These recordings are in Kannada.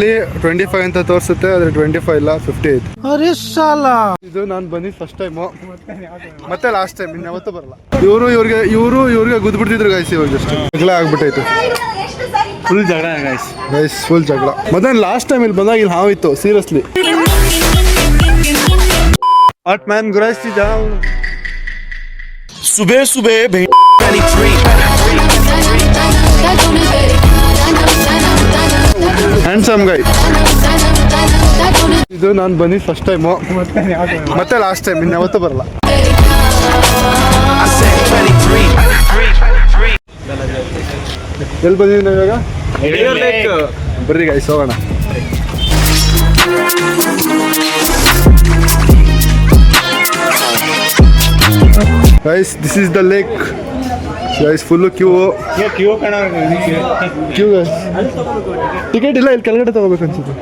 25 ಅಂತ ತೋರಿಸುತ್ತೆ, ಆದ್ರೆ 25 ಇಲ್ಲ, 50 ಐತೆ. ಇದು ನಾನು ಬಂದಿದ್ದು ಫಸ್ಟ್ ಟೈಮು, ಮತ್ತೆ ಲಾಸ್ಟ್ ಟೈಮ್, ಇನ್ಯಾವತ್ತೂ ಬರಲ್ಲ. ಇವ್ರಿಗೆ ಗುದ್ಬಿಡ್ತಿದ್ರು ಗೈಸ್. ಇವಾಗ ಜಸ್ಟ್ ಜಗಳ ಆಗ್ಬಿಟ್ಟೈತೆ, ಫುಲ್ ಜಗಳ ಗೈಸ್, ಫುಲ್ ಜಗಳ. ಮತ್ತೆ ಲಾಸ್ಟ್ ಟೈಮ್ ಇಲ್ಲಿ ಬಂದಾಗ ಇಲ್ಲಿ ಹಾವಿತ್ತು, seriously. Hot man Gurasti down. सुबह सुबह ಹ್ಯಾಂಡ್ಸಮ್ ಗೈ. ಇದು ನಾನು ಬಂದಿದ್ದು ಫಸ್ಟ್ ಟೈಮು, ಮತ್ತೆ ಲಾಸ್ಟ್ ಟೈಮ್, ಇನ್ಯಾವತ್ತೂ ಬರಲ್ಲ. ಎಲ್ಲಿ ಬಂದಿದ್ದೀವಿ ನಾವು ಇವಾಗ? ಬರ್ರಿ ಗೈಸ್ ಹೋಗೋಣ. Guys this is the lake guys. Full queue guys. Ticket ಇಲ್ಲ, ಇಲ್ಲಿ ಕೆಳಗಡೆ ತಗೋಬೇಕು ಅನ್ಸುತ್ತೆ.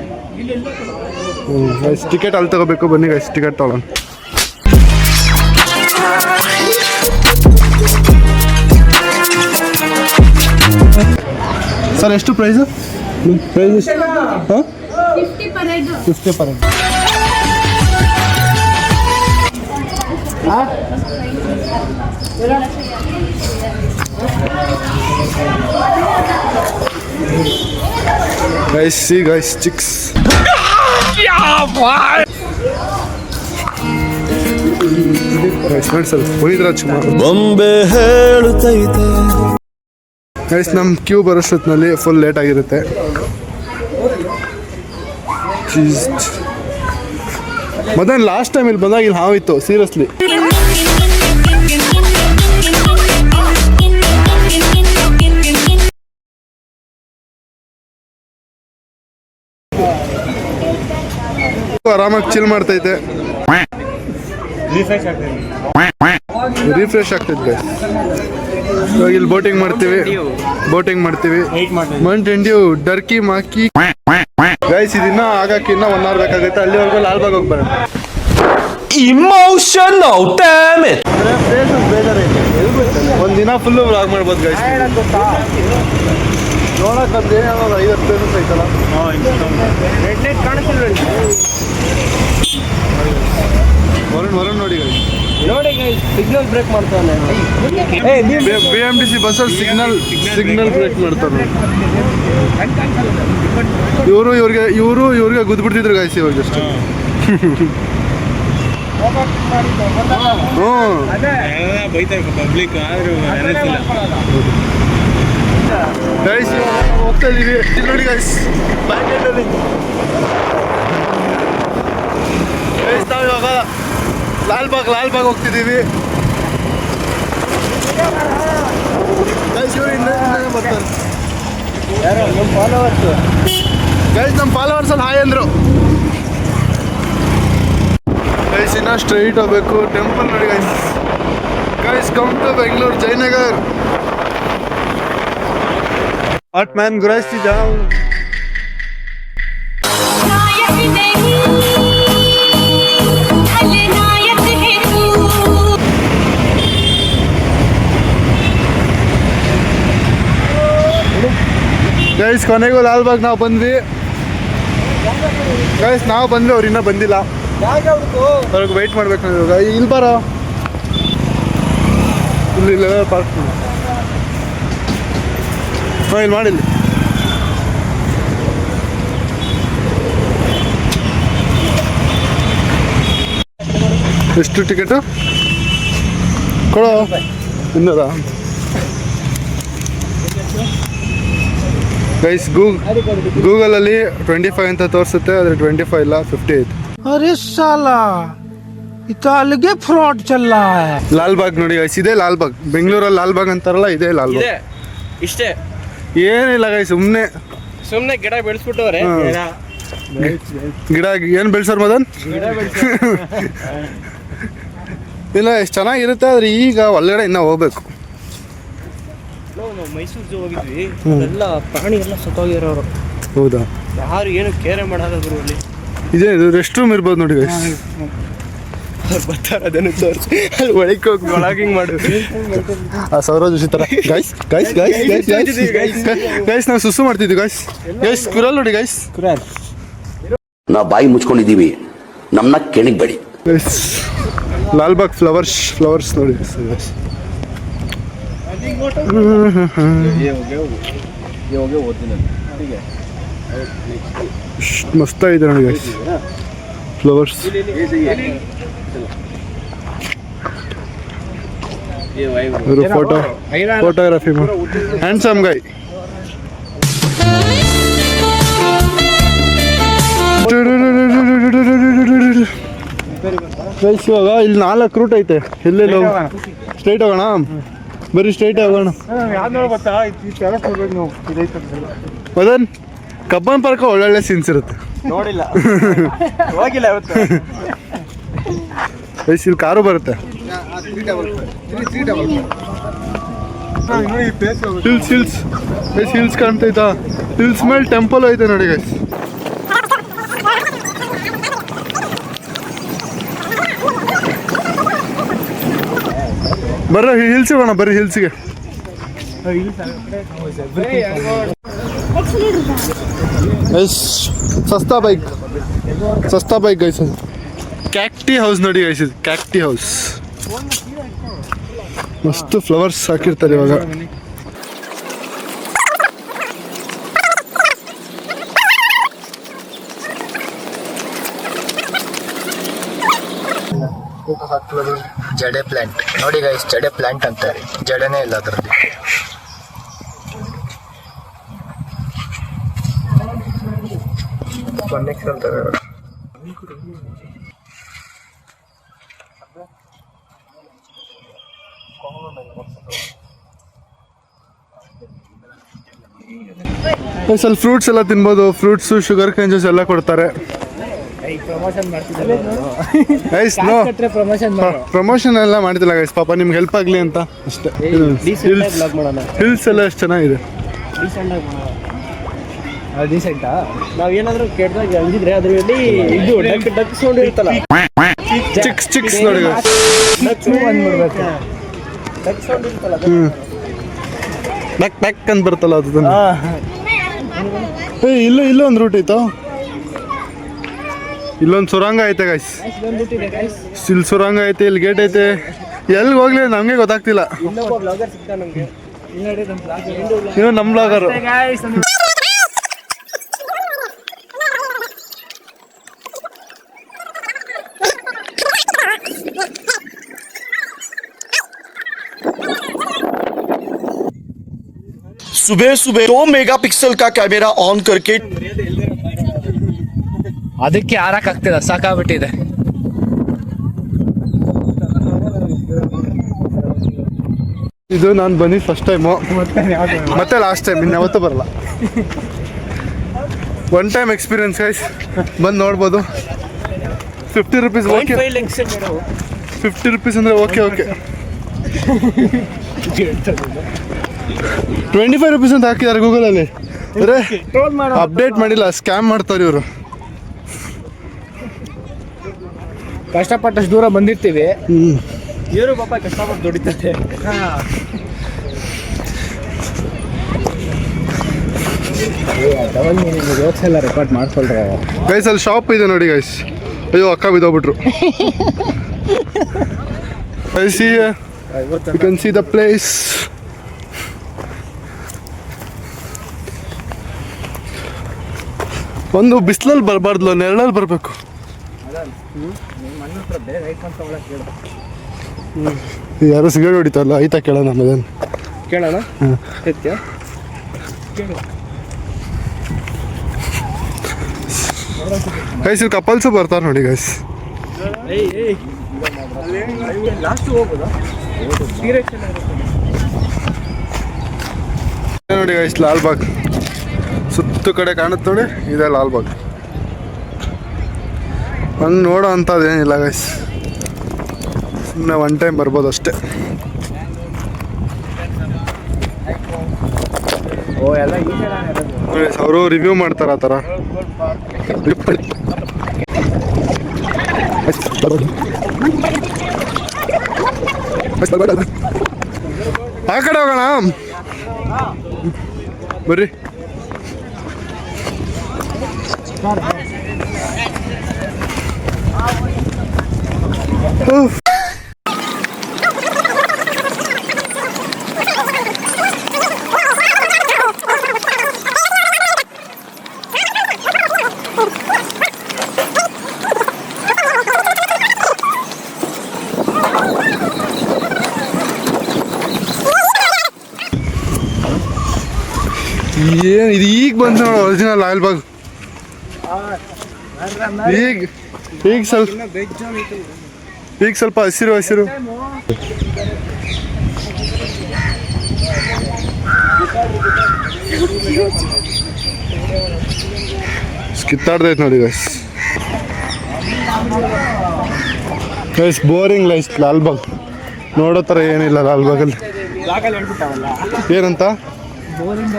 ಗೈಸ್ ಟಿಕೆಟ್ ಅಲ್ಲಿ ತಗೋಬೇಕು. ಬನ್ನಿ ಗೈಸ್ ಟಿಕೆಟ್ ತಗೊಳ್ಳೋಣ. ಸರ್ ಎಷ್ಟು ಪ್ರೈಸು? ಪ್ರೈಸ್ ಹಾಂ 50 per head. Guys, see guys, chicks. Guys, ನೋಡಿ ಸ್ವಲ್ಪ ಪುನೀತ್ ರಾಜ್ಕುಮಾರ್. ಬೊಂಬೆ ಹೇಳುತ್ತೈತೆ. ಗೈಸ್ ನಮ್ಮ ಕ್ಯೂ ಬರೋಷ್ಟೊತ್ತಿನಲ್ಲಿ ಫುಲ್ ಲೇಟ್ ಆಗಿರುತ್ತೆ. ಮತ್ತೆ ಲಾಸ್ಟ್ ಟೈಮ್ ಇಲ್ಲಿ ಬಂದಾಗ ಇಲ್ಲಿ ಹಾವಿತ್ತು, ಸೀರಿಯಸ್ಲಿ. ಆರಾಮಾಗಿ ಚಿಲ್ ಮಾಡ್ತೈತೆ, ರಿಫ್ರೆಶ್ ಆಗ್ತೈತೆ. ಇವಾಗ ಇಲ್ಲಿ ಬೋಟಿಂಗ್ ಮಾಡ್ತೀವಿ. Mountain Dew, ಡರ್ಕಿ ಮಾಕಿ. ಗೈಸ್ ಇದನ್ನ ಆಗಕ್ಕೆ ಇನ್ನ 1 hour ಬೇಕಾಗುತ್ತೆ. ಅಲ್ಲಿವರೆಗೂ ಲಾಲ್ಬಾಗ್ ಹೋಗಿ ಬರೋಣ. Emotional damn it. ಬೇಜಾರೈತೆ, ಒಂದಿನ ಫುಲ್ಲು ವ್ಲಾಗ್ ಮಾಡ್ಬೋದು ಗೈಸ್. ನೋಡಕ್ಕಂದ್ರೆ 50 ಪ್ಲೇಸಸ್ ಐತಲ್ಲ. ವರುಣ್ ನೋಡಿ ಗೈಸ್, ಸಿಗ್ನಲ್ ಬ್ರೇಕ್ ಮಾಡ್ತಾನೆ. BMTC ಬಸ್ಸಲ್ಲಿ ಸಿಗ್ನಲ್ ಬ್ರೇಕ್ ಮಾಡ್ತಾರೆ. ಇವ್ರಿಗೆ ಗುದ್ಬಿಡ್ತಿದ್ರು ಗೈಸ್. ಇವಾಗ ಜಸ್ಟ್ ಗೈಸ್ ಹೋಗ್ತಾ ಇದೀವಿ. ನೋಡಿ ಗೈಸ್ ಬ್ಯಾಕೆಟಲ್ಲಿ ನಾವು ಇವಾಗ ಲಾಲ್ಬಾಗ್ ಹೋಗ್ತಿದ್ದೀವಿ. ಗೈಸ್ ಇವರು ಹಿಂದೆ ಬರ್ತಾರೆ. ಯಾರು ನಮ್ಮ ಫಾಲೋವರ್ಸ್? ಗೈಸ್ ನಮ್ಮ ಫಾಲೋವರ್ಸ್ ಅಲ್ಲಿ ಹಾಯ್ ಅಂದರು. ಗೈಸ್ ಇನ್ನ ಸ್ಟ್ರೈಟ್ ಹೋಗ್ಬೇಕು. ಟೆಂಪಲ್ ನೋಡಿ guys. Guys come to Bengaluru Jayanagar. Hot man Gurasti down. Guys ಕೊನೆಗೂ ಲಾಲ್ಬಾಗ್ ನಾವು ಬಂದ್ವಿ. ಗೈಸ್ ನಾವು ಬಂದ್ವಿ, ಅವ್ರು ಇನ್ನೂ ಬಂದಿಲ್ಲ. ಅವ್ರಿಗೆ ವೆಯ್ಟ್ ಮಾಡ್ಬೇಕು ನಾವು ಇವಾಗ. ಇಲ್ಲಿ ಬರೋ, ಇಲ್ಲಿ ಪಾರ್ಕ್ ಇಲ್ಲಿ ಮಾಡಿಲ್ಲ. ಎಷ್ಟು ಟಿಕೆಟು ಕೊಡೋ? 200. ಗೈಸ್ ಗೂಗಲಲ್ಲಿ 25 ಅಂತ ತೋರಿಸುತ್ತೆ, ಆದರೆ 25 ಇಲ್ಲ, 50 ಐತೆ. ಅರೆ ಸಾಲಾ, ಅಲ್ಲಿಗೆ ಫ್ರಾಡ್ ಚಲ್ಲ. ಲಾಲ್ಬಾಗ್ ನೋಡಿ ಗೈಸ್, ಇದೇ ಲಾಲ್ಬಾಗ್. ಬೆಂಗಳೂರಲ್ಲಿ ಲಾಲ್ಬಾಗ್ ಅಂತಾರಲ್ಲ, ಇದೇ ಲಾಲ್ಬಾಗ್. ಇಷ್ಟೇ, ಏನಿಲ್ಲ ಗೈಸ್, ಸುಮ್ಮನೆ ಗಿಡ ಬೆಳೆಸ್ಬಿಟ್ಟವ್ರೆ. ಗಿಡ ಏನು ಬೆಳೆಸೋರು ಮದನ್? ಇಲ್ಲ ಎಷ್ಟು ಚೆನ್ನಾಗಿರುತ್ತೆ, ಆದರೆ ಈಗ ಒಳಗಡೆ ಇನ್ನೂ ಹೋಗ್ಬೇಕು. ಮೈಸೂರು ಜೂ ಹೋಗಿದ್ವಿ, ಎಲ್ಲ ಪ್ರಾಣಿ ಎಲ್ಲ ಸತ್ತೋಗಿರೋರು. ಹೌದಾ? ಯಾರು ಏನು ಕೇರೆ ಮಾಡೋದಾದ್ರು ಅಲ್ಲಿ. ಇದೇ ರೆಸ್ಟ್ ರೂಮ್ ಇರ್ಬೋದು ನೋಡಿ ಗೈಸ್. ಬರ್ತಾರೆ ಅದನ್ನು ತೋರಿಸಿ ಅಲ್ಲಿ ಒಳಗೆ ಹೋಗಿ ಒಳಗಿಂಗ್ ಮಾಡು. ಸೌರ ಜೋಶಿ ಥರ guys guys guys guys guys guys ನಾವು ಸುಸ್ಸು ಮಾಡ್ತಿದ್ವಿ ಗೈಸ್ ಗೈಸ್ ಕುರಲ್ ನೋಡಿ ಗೈಸ್ ಕುರಾನ್ ನಾವು ಬಾಯಿ ಮುಚ್ಕೊಂಡಿದ್ದೀವಿ, ನಮ್ಮನ್ನ ಕೆಣಿಗ್ಬೇಡಿ. ಗೈಸ್ ಲಾಲ್ಬಾಗ್ ಫ್ಲವರ್ಸ್ ನೋಡಿ ಗೈಸ್. ಮಸ್ತಾಗಿದೆ ನೋಡಿ ಗೈಸ್ ಫ್ಲವರ್ಸ್. ಫೋಟೋಗ್ರಫಿ ಹ್ಯಾಂಡ್ಸಮ್ ಗೈ. ಗೈಸ್ ಇವಾಗ ಇಲ್ಲಿ 4 ರೂಟ್ ಐತೆ. ಎಲ್ಲೆಲ್ಲ ಸ್ಟ್ರೈಟ್ ಹೋಗೋಣ, ಬರೀ ಸ್ಟ್ರೈಟ್ ಹೋಗೋಣ. ಮದನ್ ಕಬ್ಬನ್ ಪಾರ್ಕ್ ಒಳ್ಳೊಳ್ಳೆ ಸೀನ್ಸ್ ಇರುತ್ತೆ. ನೋಡಿಲ್ಲ ಹೋಗಿಲ್ಲ ಇವತ್ತು. ಗೈಸ್ ಇಲ್ಲಿ ಕಾರು ಬರುತ್ತೆ. ಹಿಲ್ಸ್ ಹಿಲ್ಸ್ ಗೈಸ್ ಹಿಲ್ಸ್ ಕಾಣ್ತೈತಾ? ಹಿಲ್ಸ್ ಮೇಲೆ ಟೆಂಪಲ್ ಐತೆ ನೋಡಿ ಗೈಸ್. ಬರ್ರ ಹಿಲ್ಸ್ ಹೋಗೋಣ, ಬರೀ ಹಿಲ್ಸ್ಗೆ. ಸಸ್ತಾ ಬೈಕ್ ಗೈಸ್. ಕ್ಯಾಕ್ಟಿ ಹೌಸ್ ನೋಡಿ ಗೈಸ್, ಇದು ಕ್ಯಾಕ್ಟಿ ಹೌಸ್. ಮಸ್ತ್ ಫ್ಲವರ್ಸ್ ಹಾಕಿರ್ತಾರೆ ಇವಾಗ. ಜಡೆ ಪ್ಲಾಂಟ್ ನೋಡಿ ಗೈಸ್, ಜಡೆ ಪ್ಲಾಂಟ್ ಅಂತಾರೆ, ಜಡೆನೇ ಇಲ್ಲ ಅದರಲ್ಲಿ. ಅಲ್ಲಿ ಫ್ರೂಟ್ಸ್ ಎಲ್ಲ ತಿನ್ಬೋದು. ಫ್ರೂಟ್ಸು, ಶುಗರ್ ಕೇನ್ ಜ್ಯೂಸ್ ಎಲ್ಲ ಕೊಡ್ತಾರೆ. ಪ್ರಮೋಷನ್ ಎಲ್ಲ ಮಾಡ್ತಿಲ್ಲ ಗೈಸ್, ಪಾಪ ನಿಮ್ಗೆ ಹೆಲ್ಪ್ ಆಗಲಿ ಅಂತ ಅಷ್ಟೇ. ಹಿಲ್ಸ್ ಎಲ್ಲ ಎಷ್ಟು ಚೆನ್ನಾಗಿದೆ. ಡೀಸೆಂಟಾ? ನಾವ್ ಏನಾದ್ರು ಕೆಟ್ಟದಾಗ ಅಂದಿದ್ರೆ ಅದ್ರಲ್ಲಿ ಇದು ಡಕ್ ಸೌಂಡ್ ಇರುತ್ತಲ್ಲ, ಚಿಕ್ಸ್ ನೋಡಿ ಡಕ್ ಸೌಂಡ್ ಇರುತ್ತಲ್ಲ, ಡಕ್ ಅಂತ ಬರುತ್ತಲ್ಲ ಅದು. ಇಲ್ಲೂ ಒಂದು ರೂಟ್ ಐತೋ, ಇಲ್ಲೊಂದು ಸುರಂಗ ಐತೆ ಗೈಸ್. ಇಲ್ಲಿ ಸುರಂಗ ಐತೆ, ಇಲ್ಲಿ ಗೇಟ್ ಐತೆ. ಎಲ್ಲಿಗೆ ಹೋಗ್ಲಿ ನಮಗೆ ಗೊತ್ತಾಗ್ತಿಲ್ಲ. ನೀವು ನಮ್ಮ ಬ್ಲಾಗರು. सुबह 2 मेगापिक्सल का कैमरा ऑन करके ಅದಕ್ಕೆ ಆರಕ್ಕಾಗ್ತಿಲ್ಲ, ಸಾಕಾಗ್ಬಿಟ್ಟಿದೆ. ಇದು ನಾನು ಬಂದಿದ್ದು ಫಸ್ಟ್ ಟೈಮು, ಮತ್ತೆ ಲಾಸ್ಟ್ ಟೈಮ್, ಇನ್ಯಾವತ್ತೂ ಬರಲ್ಲ. ಒನ್ ಟೈಮ್ ಎಕ್ಸ್ಪೀರಿಯನ್ಸ್ ಗೈಸ್, ಬಂದು ನೋಡ್ಬೋದು. 50 ರೂಪೀಸ್ ಓಕೆ. 50 ರೂಪೀಸ್ ಅಂದರೆ ಓಕೆ. 25 ರೂಪೀಸ್ ಅಂತ ಹಾಕಿದ್ದಾರೆ ಗೂಗಲಲ್ಲಿ. ಅರೆ ಅಪ್ಡೇಟ್ ಮಾಡಿಲ್ಲ, ಸ್ಕ್ಯಾಮ್ ಮಾಡ್ತಾರೆ ಇವರು. ಕಷ್ಟಪಟ್ಟಷ್ಟು ದೂರ ಬಂದಿರ್ತೀವಿ, ಇವರು ಪಾಪ ಕಷ್ಟಪಟ್ಟು ದುಡಿತಾರೆ. ಎಲ್ಲ ರೆಕಾರ್ಡ್ ಮಾಡ್ಕೊಳ್ರೆ ಗೈಸ್. ಅಲ್ಲಿ ಶಾಪ್ ಇದೆ ನೋಡಿ ಗೈಸ್. ಅಯ್ಯೋ ಅಕ್ಕ ಬಿದ್ದೋಗ್ಬಿಟ್ರು. You can see the place. ಒಂದು ಬಿಸಿಲಲ್ಲಿ ಬರಬಾರ್ದು, ನೆರಳಲ್ಲಿ ಬರಬೇಕು. ಯಾರು ಸಿಗರೇಟ್ ಹೊಡಿತಾರಲ್ಲ, ಆಯ್ತಾ ಕೇಳೋಣ ಮದನ್. ಕೇಳೋಣ. ಗೈಸ್ ಇಲ್ಲಿ ಕಪಲ್ಸು ಬರ್ತಾರೆ ನೋಡಿ ಗೈಸ್. ನೋಡಿ ಗೈಸ್, ಲಾಲ್ಬಾಗ್ ಸುತ್ತು ಕಡೆ ಕಾಣುತ್ತೆ ನೋಡಿ, ಇದೆ ಲಾಲ್ಬಾಗ್. ಹಂಗೆ ನೋಡೋ ಅಂಥದ್ದೇನಿಲ್ಲ ಗೈಸ್, ಸುಮ್ಮನೆ ಒನ್ ಟೈಮ್ ಬರ್ಬೋದು ಅಷ್ಟೇ. ಅವರು ರಿವ್ಯೂ ಮಾಡ್ತಾರೆ ಆ ಥರ. ಆ ಕಡೆ ಹೋಗೋಣ ಬರ್ರಿ. ಏನು ಇದು ಈಗ ಬಂತು ನೋಡು ಒರಿಜಿನಲ್ ಲಾಲ್ಬಾಗ್. ಈಗ ಸ್ವಲ್ಪ ಹಸಿರು ಕಿತ್ತಾಡ್ದೈತೆ ನೋಡಿ ಗೈಸ್ ಬೋರಿಂಗ್ ಲೈಸ್ ಲಾಲ್ಬಾಗ್ ನೋಡೋ ಥರ ಏನಿಲ್ಲ ಲಾಲ್ಬಾಗಲ್ಲಿ. ಏನಂತ ಬೋರಿಂಗ್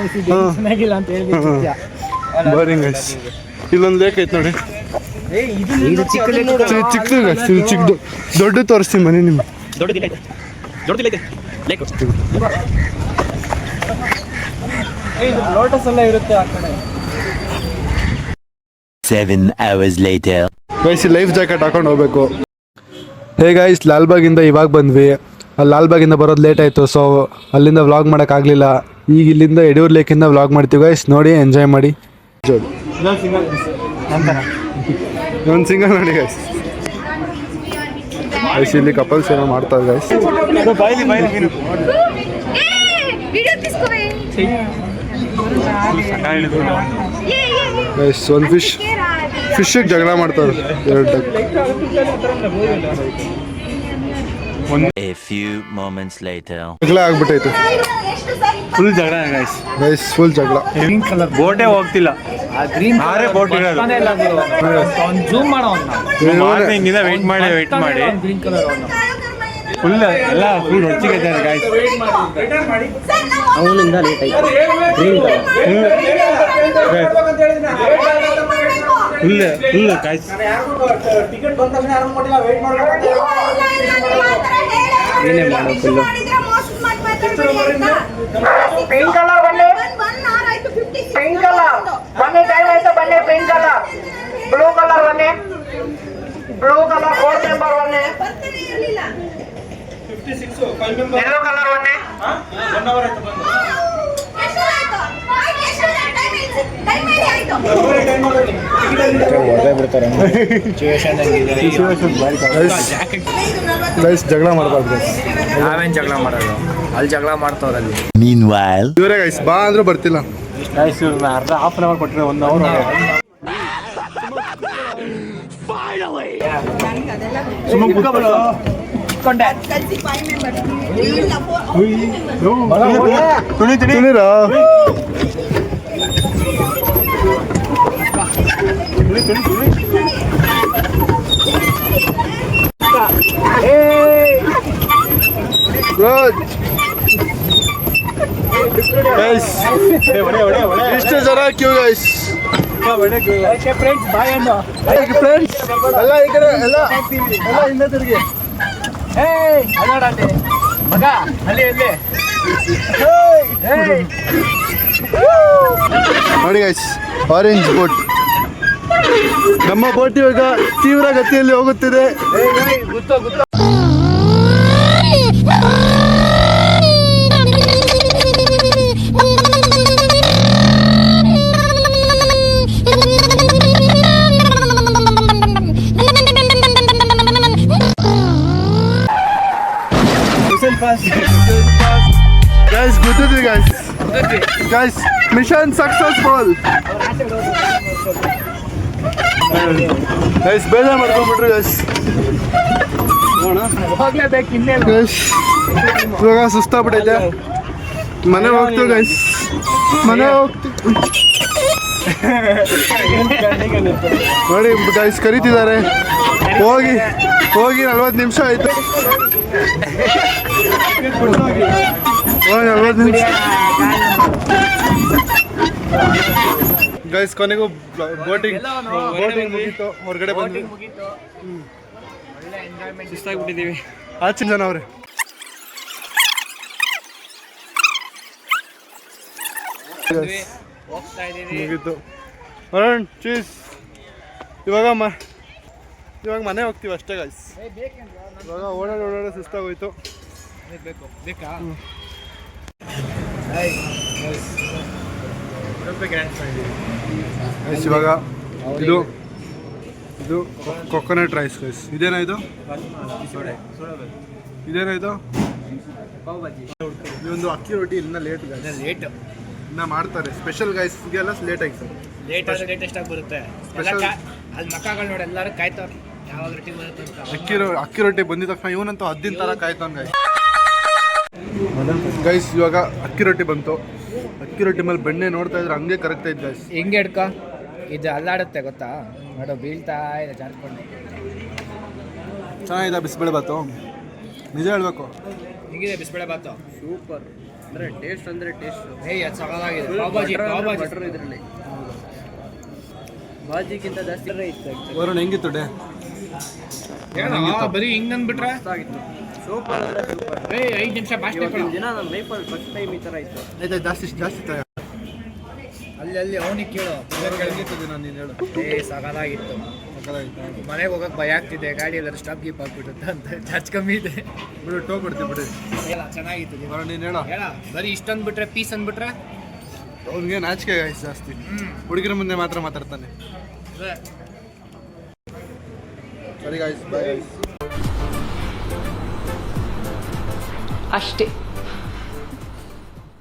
ಗೈಸ್. ಇಲ್ಲೊಂದು ಲೇಕ್ ಐತೆ ನೋಡಿ, ಚಿಕ್ಕದು ದೊಡ್ಡ ತೋರಿಸ್ತೀನಿ ಮನೆ ನಿಮ್ಗೆ. ಲೋಟಸ್ ಎಲ್ಲ ಇರುತ್ತೆ ಆ ಕಡೆ. 7 hours later. Guys life jacket ಹಾಕೊಂಡು ಹೋಗ್ಬೇಕು. ಹೇ ಗೈಸ್ ಲಾಲ್ಬಾಗಿಂದ ಇವಾಗ ಬಂದ್ವಿ. ಅಲ್ಲಿ ಲಾಲ್ಬಾಗಿಂದ ಬರೋದು ಲೇಟ್ ಆಯಿತು, ಸೊ ಅಲ್ಲಿಂದ ವ್ಲಾಗ್ ಮಾಡೋಕ್ಕಾಗಲಿಲ್ಲ. ಈಗ ಇಲ್ಲಿಂದ ಯಡಿಯೂರು ಲೇಕಿಂದ ವ್ಲಾಗ್ ಮಾಡ್ತೀವಿ ಗೈಸ್, ನೋಡಿ ಎಂಜಾಯ್ ಮಾಡಿ. ಒಂದು ಸಿಂಗಲ್ ನೋಡಿ ಗೈಸ್. ಗೈಸ್ ಇಲ್ಲಿ ಕಪಲ್ಸ್ ಏನೋ ಮಾಡ್ತಾರೆ ಗೈಸ್. ಗೈಸ್ ಒಂದು ಫಿಶ್ಗೆ ಜಗಳ ಮಾಡ್ತಾರೆ ಎರಡು. A few moments later. ಜಗಳ ಆಗ್ಬಿಟ್ಟೈತೆ, ಫುಲ್ ಜಗಳ ಗೈಸ್. ಗೈಸ್ ಫುಲ್ ಜಗಳ. ಗ್ರೀನ್ ಕಲರ್ ಬೋಟೇ ಹೋಗ್ತಿಲ್ಲ, ಆರೇ ಬೋಟ್ ಇರೋದು. ಜೂಮ್ ಮಾಡೋ ಮಾರ್ನಿಂಗಿಂದ ವೇಟ್ ಮಾಡಿ ಗ್ರೀನ್ ಕಲರ್ ಫುಲ್ ಎಲ್ಲ ಫುಲ್ ರೊಚ್ಚಿಗೆ ಇದ್ದಾರೆ ಗೈಸ್. ಅವನಿಂದ ಲೇಟ್ ಆಯ್ತು. Green full guys. ಏನೇ ಮಾಡೋ ಫುಲ್ಲು ಪಿಂಕ್ ಕಲರ್ ಬನ್ನಿ, ಪಿಂಕ್ ಕಲರ್ ಬನ್ನಿ, ಟೈಮ್ ಆಯ್ತು ಬನ್ನಿ. ಪಿಂಕ್ ಕಲರ್, ಬ್ಲೂ ಕಲರ್ ಬನ್ನಿ, ಬ್ಲೂ ಕಲರ್ 4 ಮೆಂಬರ್ ಬನ್ನಿ, ಯೆಲ್ಲೋ ಕಲರ್ ಬನ್ನಿ. ಗೈಸ್ ಜಗಳ ಮಾಡಬಾರ್ದು ಗೈಸ್. ನಾವೇನು ಜಗಳ ಮಾಡೋದು, ಅಲ್ಲಿ ಜಗಳ ಮಾಡ್ತಾವ್ರಲ್ಲಿ. Meanwhile. ಇವರೇ ಗೈಸ್ ಬಾ ಅಂದ್ರೂ ಬರ್ತಿಲ್ಲ. ಗೈಸ್ ಅರ್ಧ ಹಾಫ್ ಅನ್ ಅವರ್ ಕೊಟ್ಟರೆ 1 ಅವರ್. ತುಳಿರಾ ಗೈಸ್ ಇಷ್ಟು ಜನ ಕ್ಯೂ ಗೈಸ್. ಫ್ರೆಂಡ್ಸ್ ಎಲ್ಲ ಈ ಕಡೆ ಎಲ್ಲ ಹಿಂದೆ ತಿರುಗಿ. ನೋಡಿ ಗೈಸ್ ಆರೆಂಜ್ ಬೋಟ್. ನಮ್ಮ ಬೋಟ್ ಇವಾಗ ತೀವ್ರ ಗತಿಯಲ್ಲಿ ಹೋಗುತ್ತಿದೆ. Guys, ಗೊತ್ತಿದ್ವಿ guys, ಮಿಷನ್ ಸಕ್ಸಸ್ಫುಲ್. ಗೈಸ್ ಬೇಜಾರು ಮಾಡ್ಕೊಂಡ್ಬಿಟ್ರು ಗೈಸ್. ಗೈಸ್ ಇವಾಗ ಸುಸ್ತಾಗ್ಬಿಟ್ಟೈತೆ, ಮನೆ ಹೋಗ್ತೀವಿ ಗೈಸ್, ಮನೆ ಹೋಗ್ತೀವಿ. ನೋಡಿ ಗೈಸ್ ಕರೀತಿದ್ದಾರೆ, ಹೋಗಿ 40 ನಿಮಿಷ ಆಯ್ತು. 40 ನಿಮಿಷ ಗೈಸ್. ಕೊನೆಗೂ ಬೋಟಿಂಗ್ ಮುಗೀತು, ಹೊರಗಡೆ ಬಂದ್ವಿ. ಸುಸ್ತಾಗ್ಬಿಟ್ಟಿದ್ದೀವಿ. ಆಚೆ ಜನ ಅವ್ರೆ ಹೋಗ್ತಾ ಇದೀವಿ. ಮುಗೀತು ಅರುಣ್ ಚೀಸ್. ಇವಾಗ ಮನೆ ಹೋಗ್ತೀವಿ ಅಷ್ಟೇ ಗಾಯ್ಸ್. ಇವಾಗ ಓಡಾಡಿ ಸುಸ್ತಾಗೋಯ್ತು. ಬೇಕಾ ಗೈಸ್ ಇವಾಗ ಇದು ಕೊಕೊನಟ್ ರೈಸ್ ಗೈಸ್. ಇದೇನಾ ಇದು ಇದೊಂದು ಅಕ್ಕಿ ರೊಟ್ಟಿ ಇನ್ನ ಲೇಟ್ ಇನ್ನ ಮಾಡ್ತಾರೆ ಸ್ಪೆಷಲ್ ಗೈಸ್. ಇದೆಲ್ಲ ಲೇಟ್ ಆಗಿ ಸರ್. ಲೇಟೆಸ್ಟ್ ಆಗಿ ಬರುತ್ತೆ. ಸ್ಪೆಷಲ್ ಅಲ್ಲಿ ಮಕ್ಕಳು ನೋಡಿ ಎಲ್ಲರೂ ಕಾಯ್ತಾವ್ರು ಯಾವಾಗ ರೊಟ್ಟಿ ಬರುತ್ತೆ ಅಂತ. ಅಕ್ಕಿ ರೊಟ್ಟಿ ಬಂದಿದ ತಕ್ಷಣ ಇವನಂತೂ 10 ದಿನ ತರ ಕಾಯ್ತಾನ ಗೈಸ್. ಇವಾಗ ಅಕ್ಕಿ ರೊಟ್ಟಿ ಬಂತು. ಅಕ್ಕಿ ರೊಟ್ಟಿ ಮೇಲೆ ಬೆಣ್ಣೆ ನೋಡ್ತಾ ಇದ್ರೆ ಹಂಗೆ ಕರಗ್ತಾ ಇದ್ದು ಗೈಸ್. ಹೆಂಗೆ ಹಿಡ್ಕೊ ಇದು ಅಲ್ಲಾಡುತ್ತೆ ಗೊತ್ತಾ, ನೋಡು ಬೀಳ್ತಾ ಇದೆ ಜಾರ್ಕೊಂಡು. ಚೆನ್ನಾಗಿದೆ ಬಿಸಿಬೇಳೆ ಬಾತು, ನಿಜ ಹೇಳ್ಬೇಕು. ಹೇಗಿದೆ ಬಿಸಿಬೇಳೆ ಬಾತು? ಸೂಪರ್. ಅಂದರೆ ಟೇಸ್ಟ್ ಏಯ್ ಅದು ಸಗದಾಗಿದೆ. ಪಾವ್ ಭಾಜಿ ಇದರಲ್ಲಿ ಬಾಜಿಗಿಂತ ಜಾಸ್ತಿ ಇತ್ತು. ವರುಣ್ ಹೆಂಗಿತ್ತು ಡೇ? ಬರೀ ಹಿಂಗೆ ಅಂದ್ಬಿಟ್ರೆ ಸೂಪರ್ ಅಂದರೆ ಸೂಪರ್. 5 ನಿಮಿಷ ಭಾಷಣ ದಿನ ನನ್ನ ಲೈಫಲ್ಲಿ ಫಸ್ಟ್ ಟೈಮ್ ಈ ಥರ ಇತ್ತು. ಆಯ್ತು ಜಾಸ್ತಿ ಅಲ್ಲಿ ಅವನಿಗೆ ಕೇಳು. ನಾನು ನೀನು ಹೇಳು. ಸಗದಾಗಿತ್ತು. ಮನೆಗೆ ಹೋಗಕ್ಕೆ ಭಯ ಆಗ್ತಿದೆ, ಗಾಡಿ ಎಲ್ಲರೂ ಸ್ಟಾಪ್ ಗೀಪ್ ಆಗ್ಬಿಡುತ್ತೆ ಅಂತ. ಚಾರ್ಜ್ ಕಮ್ಮಿ ಇದೆ ಬಿಡು, ಟೋ ಬಿಡ್ತೀವಿ ಬಿಡಿ. ಇಲ್ಲ ಚೆನ್ನಾಗಿತ್ತು. ನೀನು ಹೇಳ ಬರೀ ಇಷ್ಟು ಅಂದ್ಬಿಟ್ರೆ ಪೀಸ್ ಅಂದ್ಬಿಟ್ರೆ ಅವ್ನಿಗೆ ನಾಚಿಕೆ ಗಾಯ್ಸ್ ಜಾಸ್ತಿ. ಹುಡುಗಿರ ಮುಂದೆ ಮಾತ್ರ ಮಾತಾಡ್ತಾನೆ. ಸರಿ ಗಾಯ್ಸ್, ಬಾಯ್ ಗಾಯ್ಸ್. ಅಷ್ಟೇ.